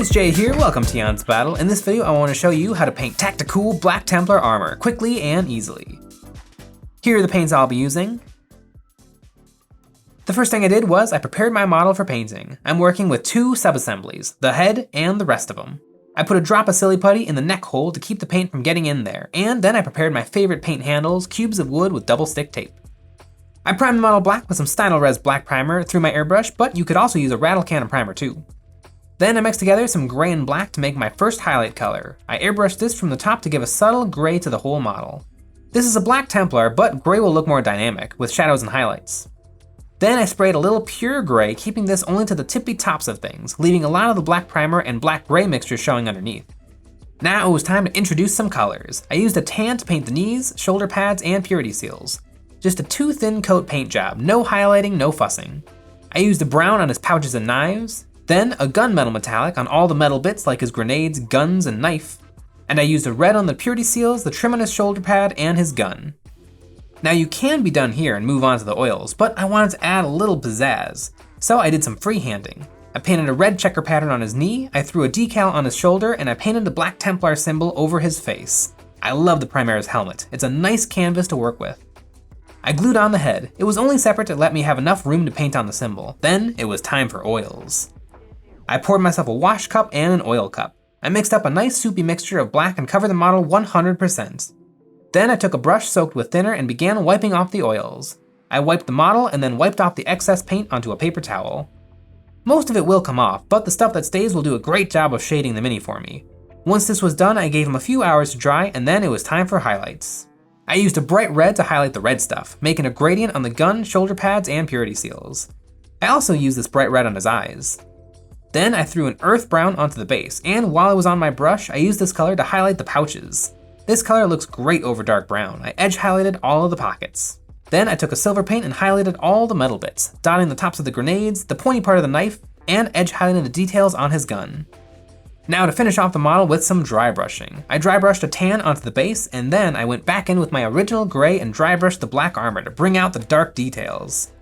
Hey, it's Jay here, welcome to EonsOfBattle. In this video I want to show you how to paint Tacticool Black Templar armor quickly and easily. Here are the paints I'll be using. The first thing I did was I prepared my model for painting. I'm working with two sub-assemblies, the head and the rest of them. I put a drop of silly putty in the neck hole to keep the paint from getting in there, and then I prepared my favorite paint handles, cubes of wood with double stick tape. I primed the model black with some Stynylrez black primer through my airbrush, but you could also use a rattle can of primer too. Then I mixed together some gray and black to make my first highlight color. I airbrushed this from the top to give a subtle gray to the whole model. This is a black Templar, but gray will look more dynamic, with shadows and highlights. Then I sprayed a little pure gray, keeping this only to the tippy tops of things, leaving a lot of the black primer and black-gray mixture showing underneath. Now it was time to introduce some colors. I used a tan to paint the knees, shoulder pads, and purity seals. Just a too thin coat paint job, no highlighting, no fussing. I used a brown on his pouches and knives, then a gunmetal metallic on all the metal bits like his grenades, guns, and knife. And I used a red on the purity seals, the trim on his shoulder pad, and his gun. Now you can be done here and move on to the oils, but I wanted to add a little pizzazz. So I did some freehanding. I painted a red checker pattern on his knee, I threw a decal on his shoulder, and I painted the black Templar symbol over his face. I love the Primaris helmet. It's a nice canvas to work with. I glued on the head. It was only separate to let me have enough room to paint on the symbol. Then it was time for oils. I poured myself a wash cup and an oil cup. I mixed up a nice soupy mixture of black and covered the model 100%. Then I took a brush soaked with thinner and began wiping off the oils. I wiped the model and then wiped off the excess paint onto a paper towel. Most of it will come off, but the stuff that stays will do a great job of shading the mini for me. Once this was done, I gave him a few hours to dry, and then it was time for highlights. I used a bright red to highlight the red stuff, making a gradient on the gun, shoulder pads, and purity seals. I also used this bright red on his eyes. Then I threw an earth brown onto the base, and while it was on my brush, I used this color to highlight the pouches. This color looks great over dark brown. I edge highlighted all of the pockets. Then I took a silver paint and highlighted all the metal bits, dotting the tops of the grenades, the pointy part of the knife, and edge highlighting the details on his gun. Now to finish off the model with some dry brushing. I dry brushed a tan onto the base, and then I went back in with my original gray and dry brushed the black armor to bring out the dark details.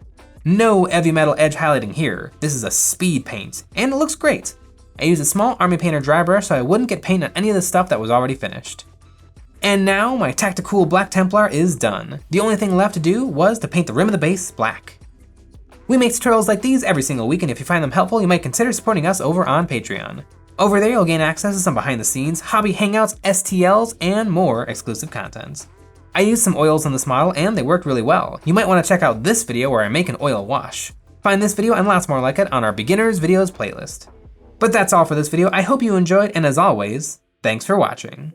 No heavy metal edge highlighting here. This is a speed paint, and it looks great. I used a small Army Painter dry brush so I wouldn't get paint on any of the stuff that was already finished. And now my Tacticool Black Templar is done. The only thing left to do was to paint the rim of the base black. We make tutorials like these every single week, and if you find them helpful, you might consider supporting us over on Patreon. Over there you'll gain access to some behind the scenes, hobby hangouts, STLs, and more exclusive content. I used some oils on this model and they worked really well. You might want to check out this video where I make an oil wash. Find this video and lots more like it on our beginners videos playlist. But that's all for this video. I hope you enjoyed, and as always, thanks for watching.